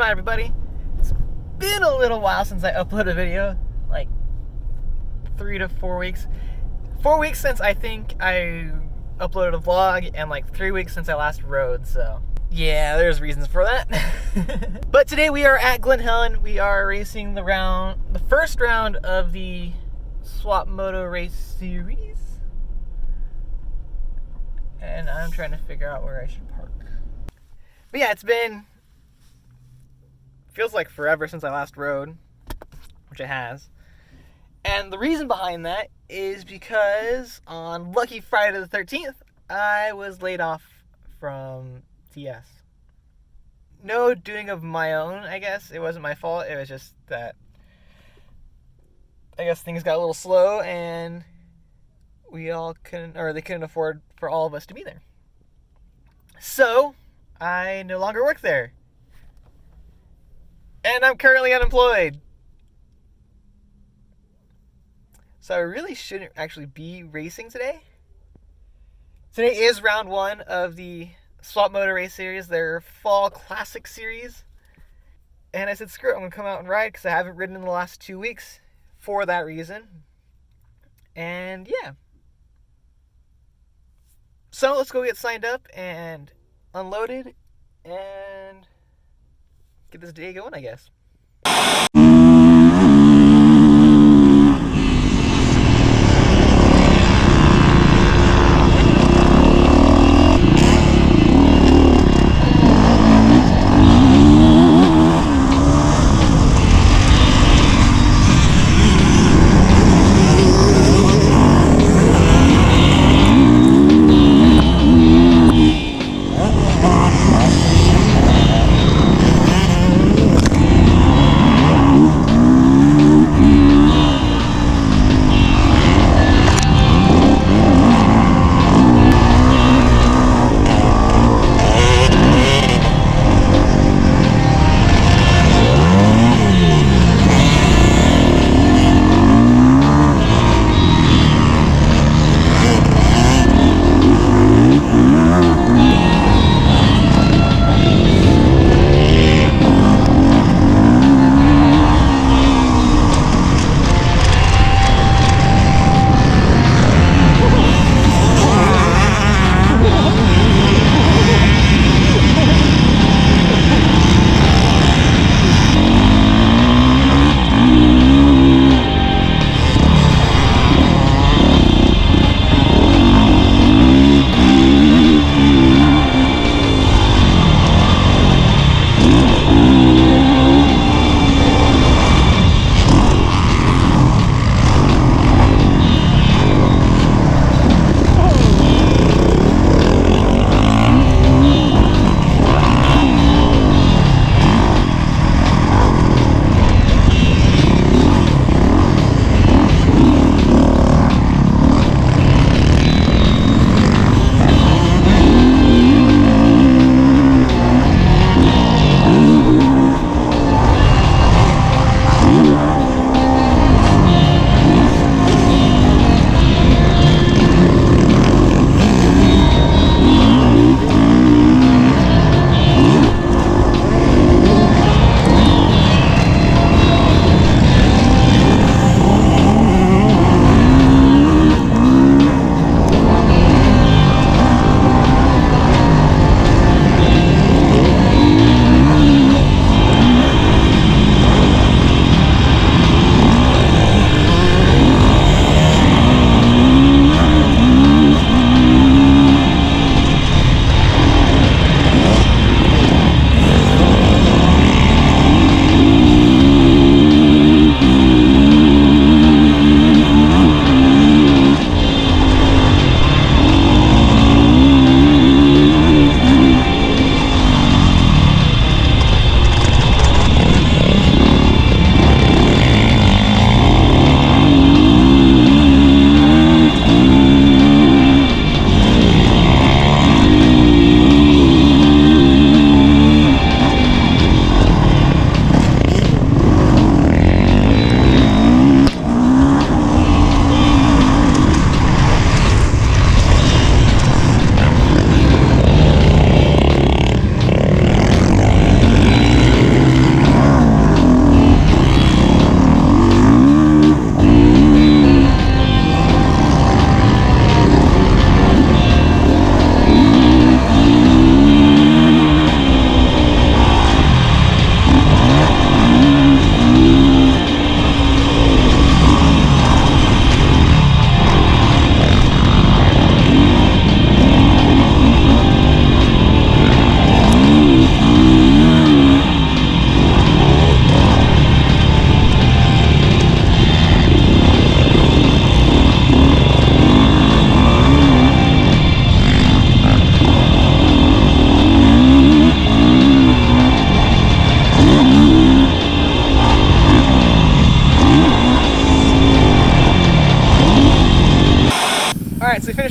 on, everybody? It's been a little while since I uploaded a video, like 3 to 4 weeks. 4 weeks since I think I uploaded a vlog, and like 3 weeks since I last rode, so yeah, there's reasons for that. But today we are at Glen Helen. We are racing the first round of the Swap Moto Race Series. And I'm trying to figure out where I should park. But yeah, feels like forever since I last rode, which it has. And the reason behind that is because on lucky Friday the 13th, I was laid off from TS. No doing of my own, I guess. It wasn't my fault. It was just that I guess things got a little slow and they couldn't afford for all of us to be there. So I no longer work there. And I'm currently unemployed. So I really shouldn't actually be racing today. Today is round 1 of the Swap Moto Race Series, their Fall Classic Series. And I said, screw it, I'm going to come out and ride because I haven't ridden in the last 2 weeks for that reason. And yeah. So let's go get signed up and unloaded and get this day going, I guess.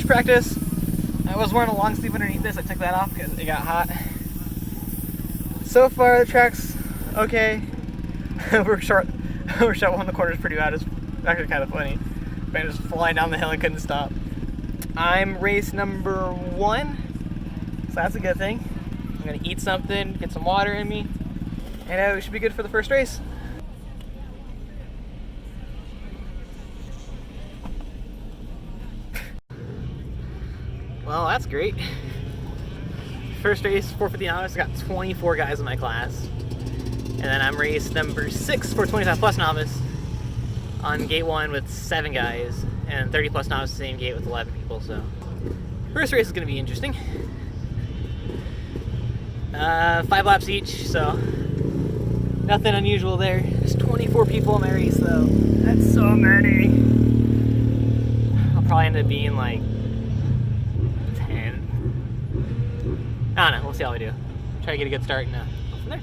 practice. I was wearing a long sleeve underneath this. I took that off because it got hot. So far, the track's okay. We're short one of the corners pretty bad. It's actually kind of funny. But I was flying down the hill and couldn't stop. I'm race number 1, so that's a good thing. I'm gonna eat something, get some water in me, and we should be good for the first race. Well, that's great. First race, 450 novice, I got 24 guys in my class. And then I'm race number 6 for 25 plus novice on gate 1 with 7 guys, and 30 plus novice, same gate with 11 people, so. First race is gonna be interesting. 5 laps each, so nothing unusual there. There's 24 people in my race though. That's so many. I'll probably end up being like 10. I don't know, we'll see how we do. Try to get a good start and go from there.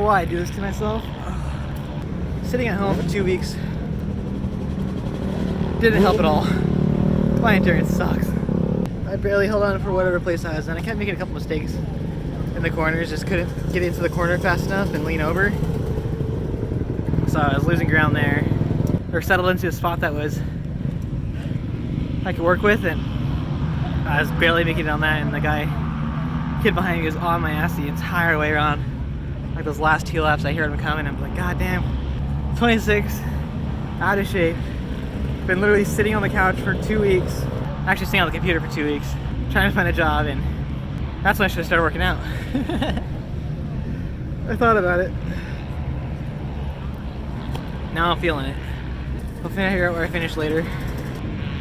I do this to myself. Sitting at home for 2 weeks didn't help at all. My endurance sucks. I barely held on for whatever place I was in. I kept making a couple mistakes in the corners, just couldn't get into the corner fast enough and lean over. So I was losing ground there. Or settled into a spot that was I could work with, and I was barely making it on that, and the kid behind me was on my ass the entire way around. Like those last 2 laps, I heard him coming, I'm like, God damn, 26, out of shape. Been literally sitting on the couch for 2 weeks. Actually sitting on the computer for 2 weeks, trying to find a job, and that's when I should have started working out. I thought about it. Now I'm feeling it. Hopefully I figure out where I finish later.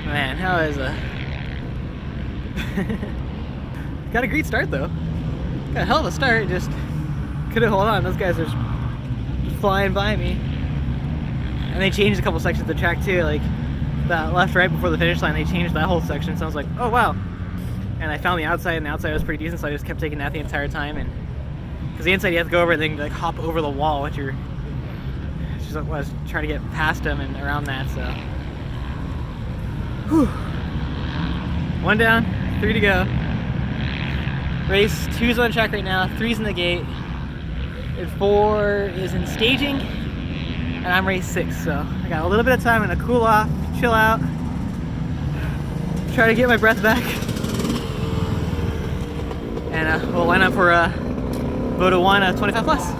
Man, how is got a great start though. Got a hell of a start, just couldn't hold on. Those guys are just flying by me. And they changed a couple sections of the track too, like that left right before the finish line, they changed that whole section, so I was like, oh wow. And I found the outside, and the outside was pretty decent, so I just kept taking that the entire time. And because the inside you have to go over and then like hop over the wall, which I was trying to get past them and around that, so. Whew. 1 down, 3 to go. Race 2's on the track right now, 3's in the gate, and 4 is in staging, and I'm race 6, so I got a little bit of time. I'm gonna cool off, chill out, try to get my breath back, and we'll line up for Moto 1 25 plus.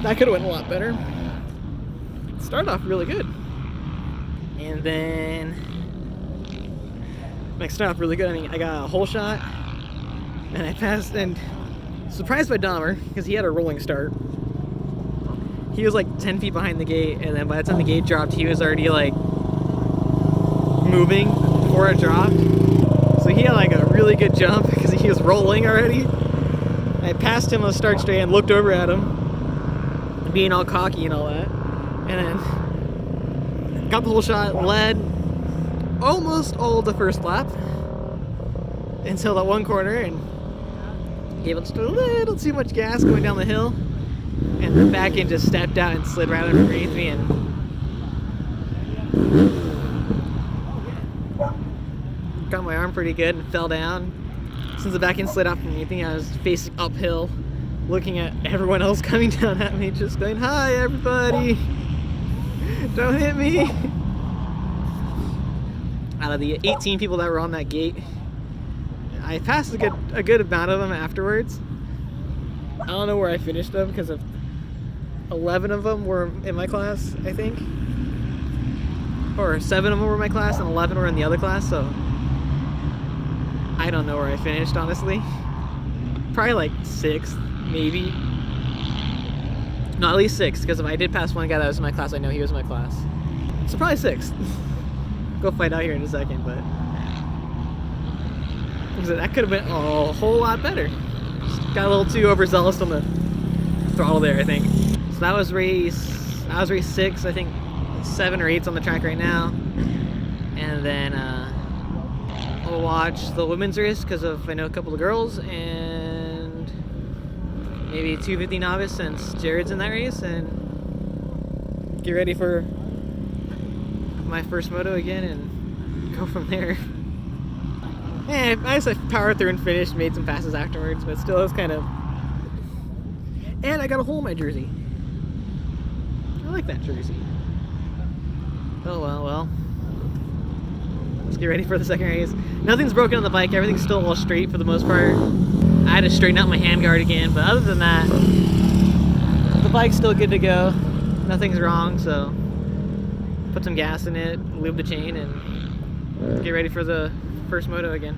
That could have went a lot better. It started off really good. And then it started off really good. I mean, I got a hole shot and I passed, and surprised by Dahmer because he had a rolling start. He was like 10 feet behind the gate, and then by the time the gate dropped, he was already like moving before it dropped. So he had like a really good jump because he was rolling already. I passed him on the start straight and looked over at him, being all cocky and all that. And then got the whole shot, led almost all the first lap until that one corner, and gave it just a little too much gas going down the hill. And the back end just stepped out and slid right underneath me, and got my arm pretty good and fell down. Since the back end slid off underneath me, I was facing uphill, looking at everyone else coming down at me, just going, "Hi, everybody! Don't hit me!" Out of the 18 people that were on that gate, I passed a good amount of them afterwards. I don't know where I finished them because of 11 of them were in my class, I think. Or 7 of them were in my class and 11 were in the other class, so I don't know where I finished, honestly. Probably like 6th, maybe. No, at least 6th, because if I did pass one guy that was in my class, I know he was in my class. So probably 6th. Go find out here in a second, but that could have been a whole lot better. Got a little too overzealous on the throttle there, I think. So that was race 6, I think 7 or 8's on the track right now. And then we'll watch the women's race because I know a couple of girls, and maybe 250 novice since Jared's in that race, and get ready for my first moto again and go from there. And I just powered through and finished, made some passes afterwards, but still it was kind of... And I got a hole in my jersey. I like that jersey. Oh well. Let's get ready for the second race. Nothing's broken on the bike, everything's still all straight for the most part. I had to straighten out my handguard again, but other than that, the bike's still good to go. Nothing's wrong, so put some gas in it, lube the chain, and get ready for the first moto again.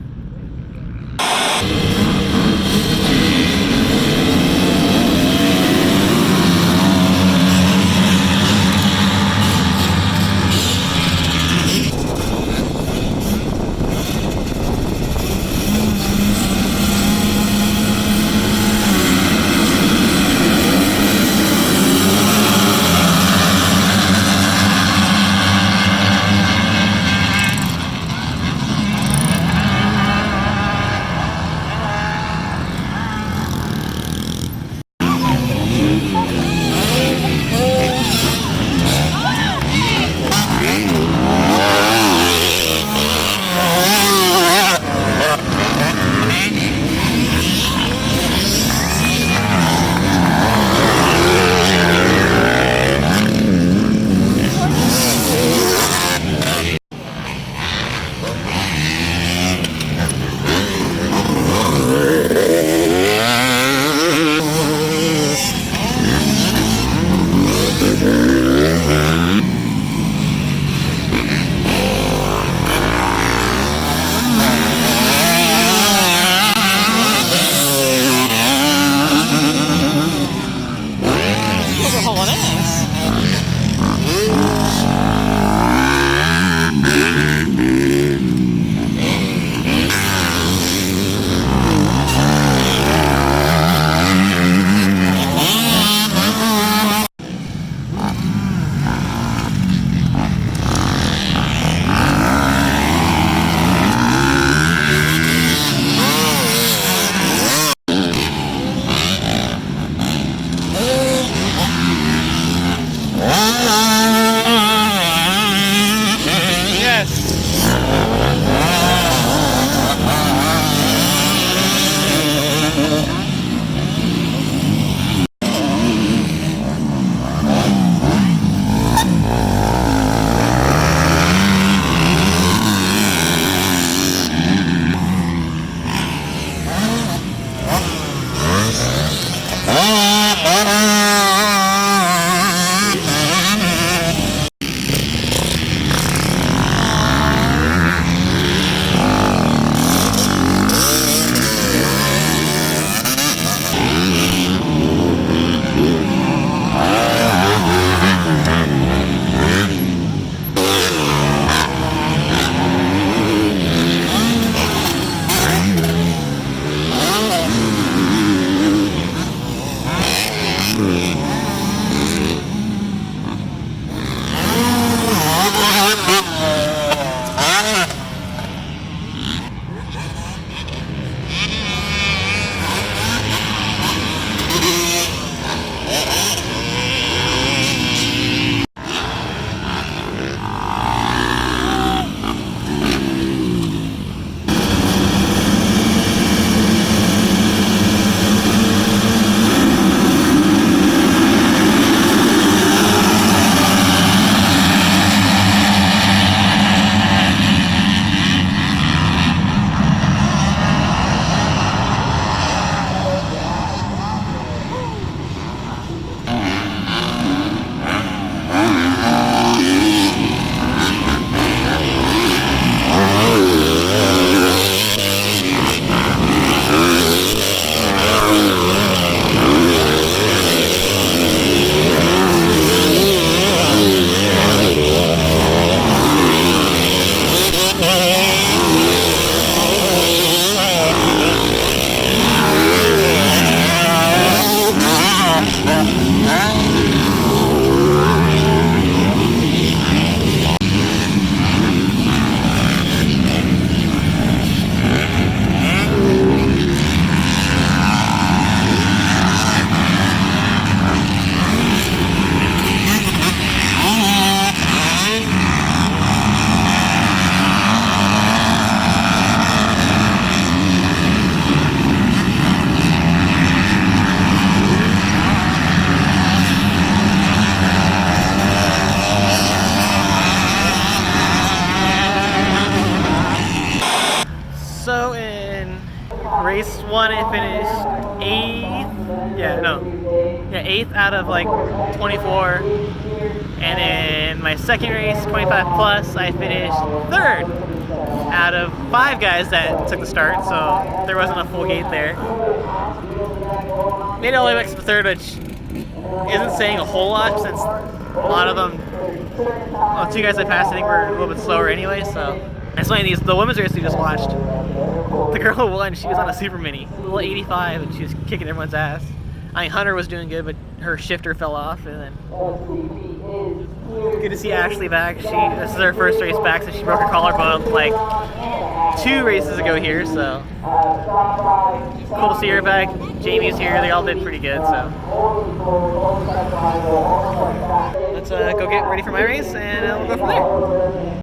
one, I finished 8th. Yeah, no. Yeah, 8th out of like 24. And in my second race, 25 plus, I finished 3rd out of 5 guys that took the start, so there wasn't a full gate there. Made it all the way back to the 3rd, which isn't saying a whole lot since a lot of them, well, 2 guys I passed I think were a little bit slower anyway, so. It's funny, the women's race we just watched, the girl who won, she was on a super mini, a little 85, and she was kicking everyone's ass. I mean, Hunter was doing good, but her shifter fell off, and then good to see Ashley back. This is her first race back since she broke her collarbone like 2 races ago here, so cool to see her back. Jamie's here, they all did pretty good, so let's go get ready for my race, and we'll go from there.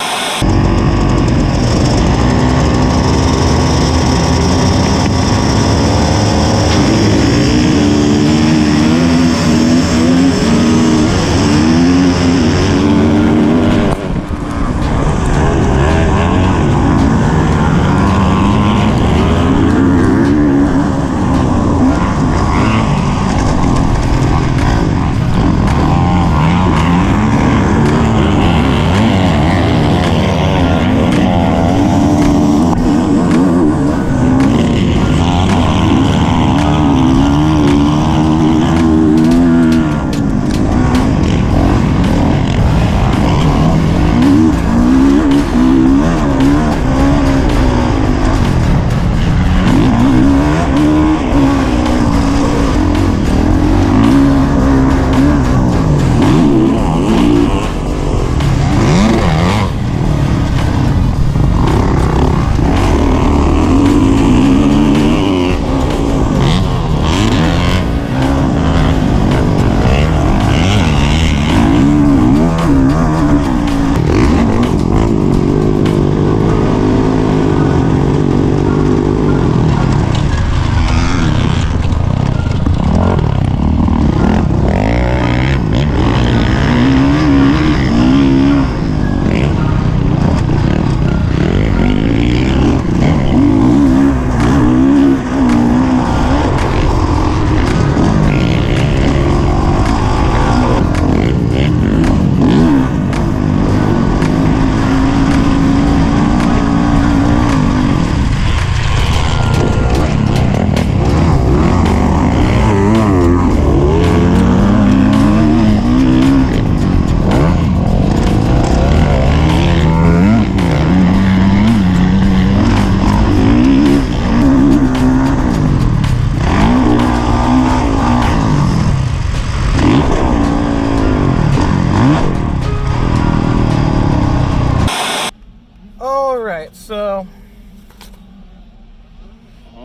So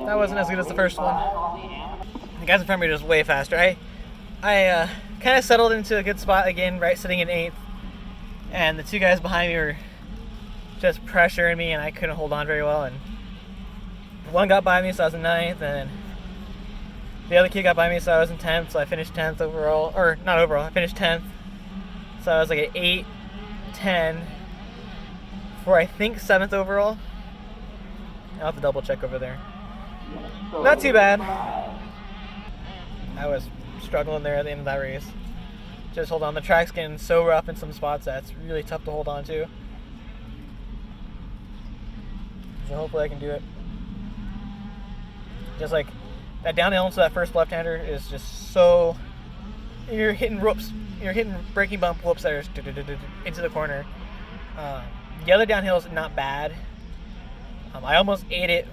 that wasn't as good as the first one. The guys in front of me were just way faster. I kind of settled into a good spot again, right, sitting in 8th, and the 2 guys behind me were just pressuring me, and I couldn't hold on very well. And one got by me, so I was in 9th, and the other kid got by me, so I was in 10th. So I finished 10th overall, or not overall. I finished 10th, so I was like at 8, 10. For I think 7th overall. I'll have to double check over there. Not too bad. I was struggling there at the end of that race. Just hold on. The track's getting so rough in some spots that it's really tough to hold on to. So hopefully I can do it. Just like that downhill to that first left-hander is just so, you're hitting ropes, you're hitting braking bump whoops that are into the corner. The other downhill is not bad. I almost ate it.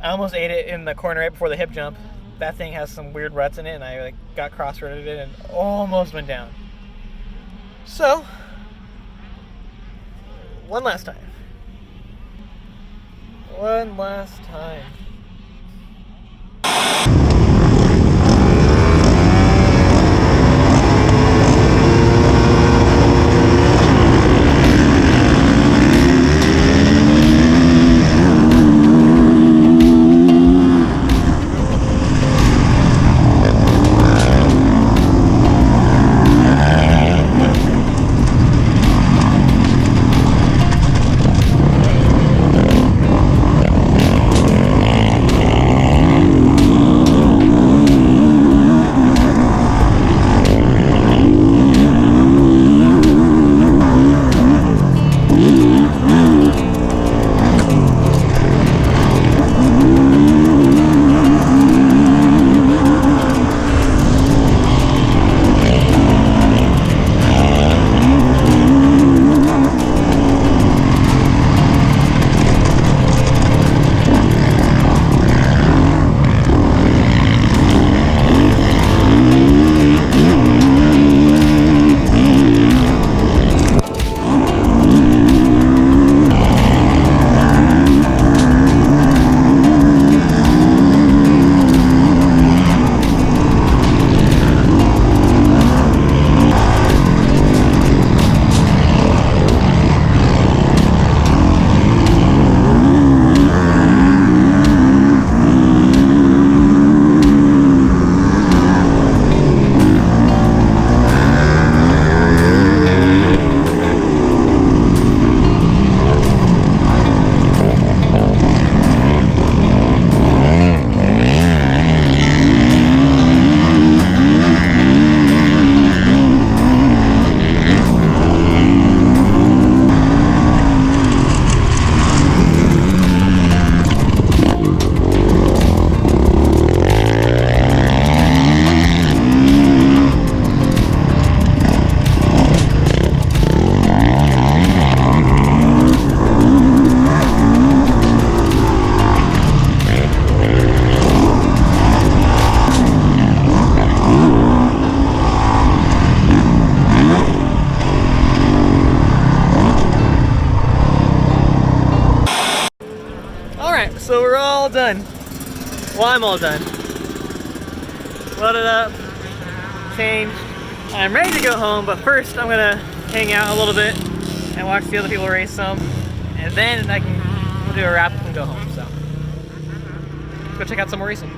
In the corner right before the hip jump. That thing has some weird ruts in it, and I like got cross-rutted it and almost went down. So, one last time. Well, I'm all done. Loaded up, changed. I'm ready to go home, but first I'm gonna hang out a little bit and watch the other people race some, and then I can do a wrap up and go home. So, let's go check out some more racing.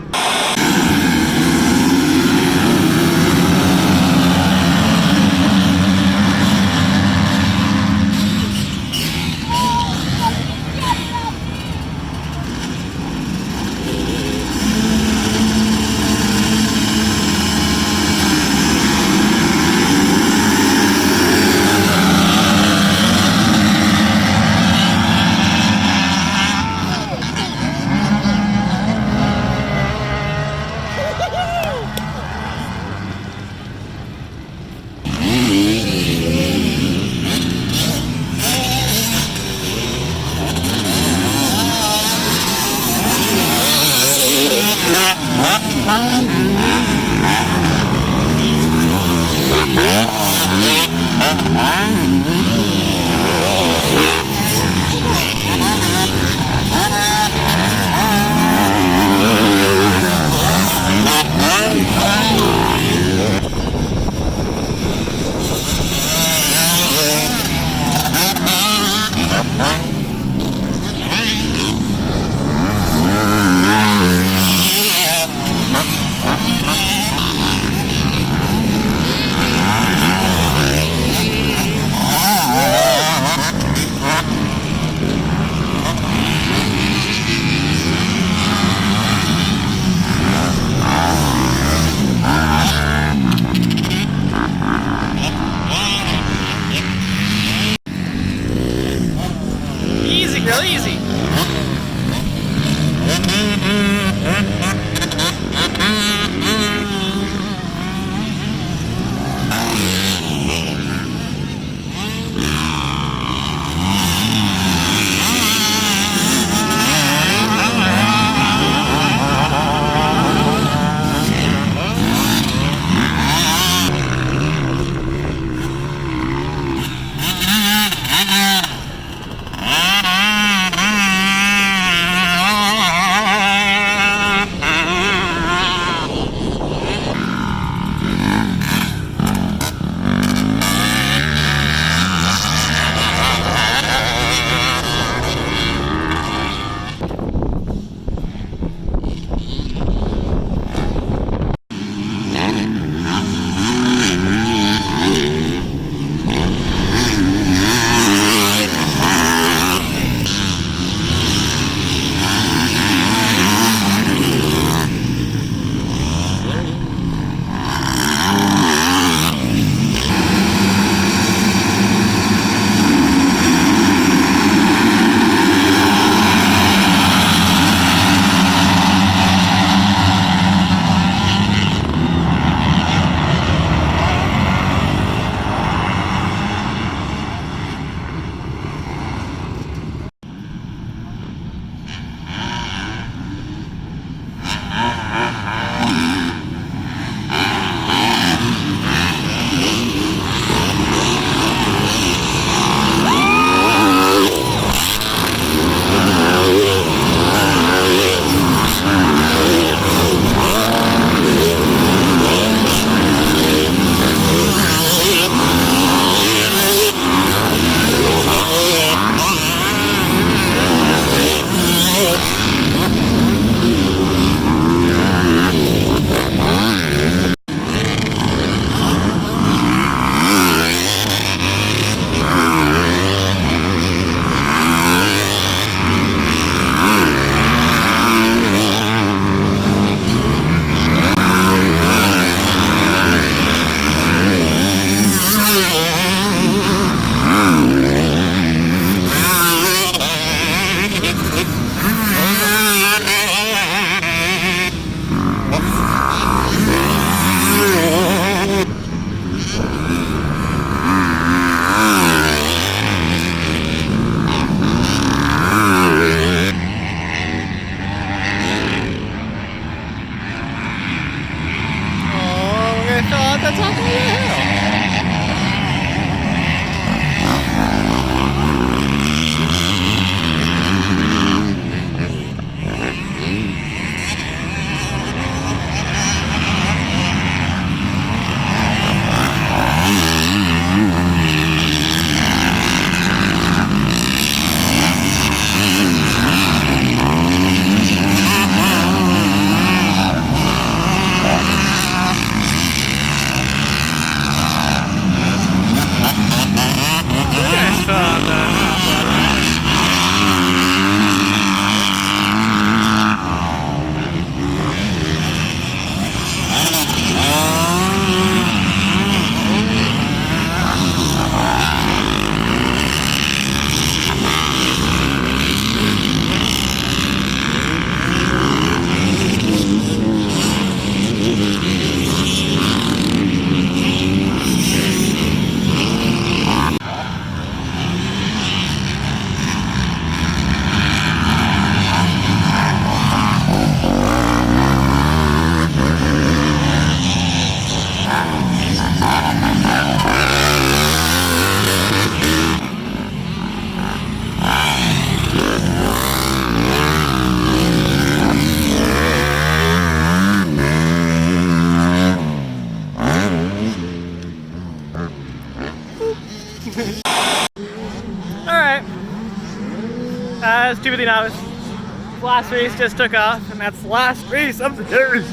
guys, 250 novice. Last race just took off, and that's the last race of the day.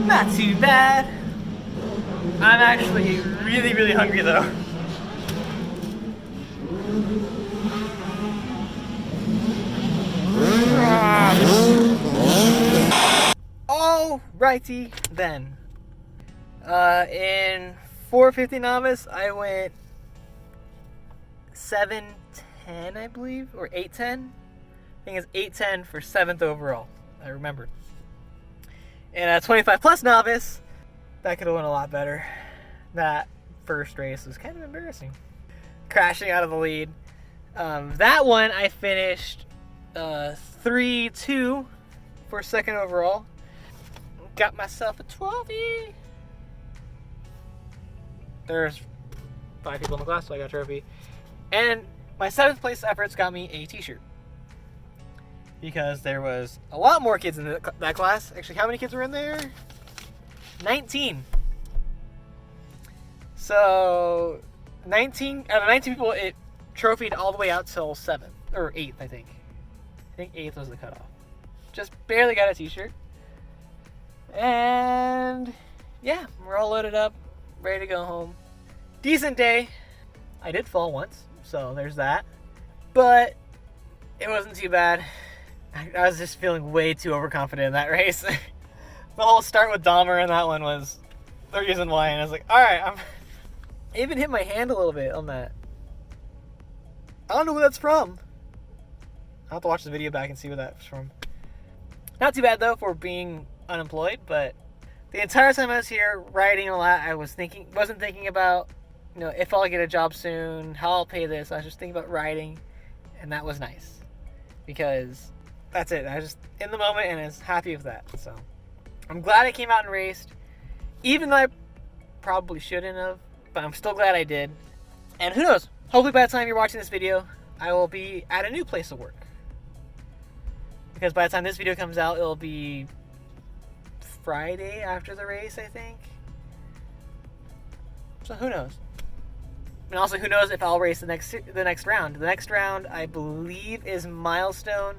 Not too bad. I'm actually really, really hungry though. Alrighty then. In 450 novice, I went 7:10, I believe, or 8:10. I think it's 8:10 for 7th overall. I remember. And at 25 plus novice, that could have went a lot better. That first race was kind of embarrassing. Crashing out of the lead. That one I finished 3-2 for 2nd overall. Got myself a trophy. There's 5 people in the class, so I got a trophy. And my 7th place efforts got me a t-shirt. Because there was a lot more kids in that class. Actually, how many kids were in there? 19. So, 19 out of 19 people, it trophied all the way out till 7th, or 8th, I think. I think 8th was the cutoff. Just barely got a t-shirt. And yeah, we're all loaded up, ready to go home. Decent day. I did fall once, so there's that. But it wasn't too bad. I was just feeling way too overconfident in that race. The whole start with Dahmer and that one was the reason why. And I was like, alright, I even hit my hand a little bit on that. I don't know where that's from. I'll have to watch the video back and see where that's from. Not too bad though for being unemployed, but the entire time I was here riding a lot, I wasn't thinking about, you know, if I'll get a job soon, how I'll pay this. I was just thinking about riding, and that was nice. Because that's it. I was just in the moment and I was happy with that. So I'm glad I came out and raced, even though I probably shouldn't have, but I'm still glad I did. And who knows, hopefully by the time you're watching this video, I will be at a new place of work. Because by the time this video comes out, it'll be Friday after the race, I think. So who knows? And also, who knows if I'll race the next round. The next round, I believe, is Milestone.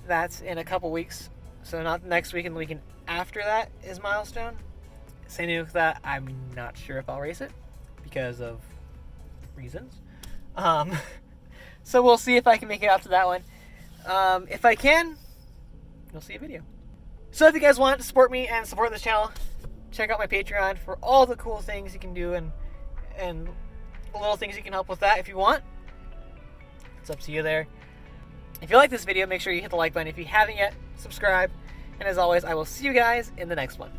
That's in a couple weeks. So not next weekend, the weekend after that is Milestone. Same thing with that. I'm not sure if I'll race it because of reasons. So we'll see if I can make it out to that one. If I can, you'll see a video. So if you guys want to support me and support this channel, check out my Patreon for all the cool things you can do and little things you can help with that if you want. It's up to you there. If you like this video, make sure you hit the like button. If you haven't yet, subscribe. And as always, I will see you guys in the next one.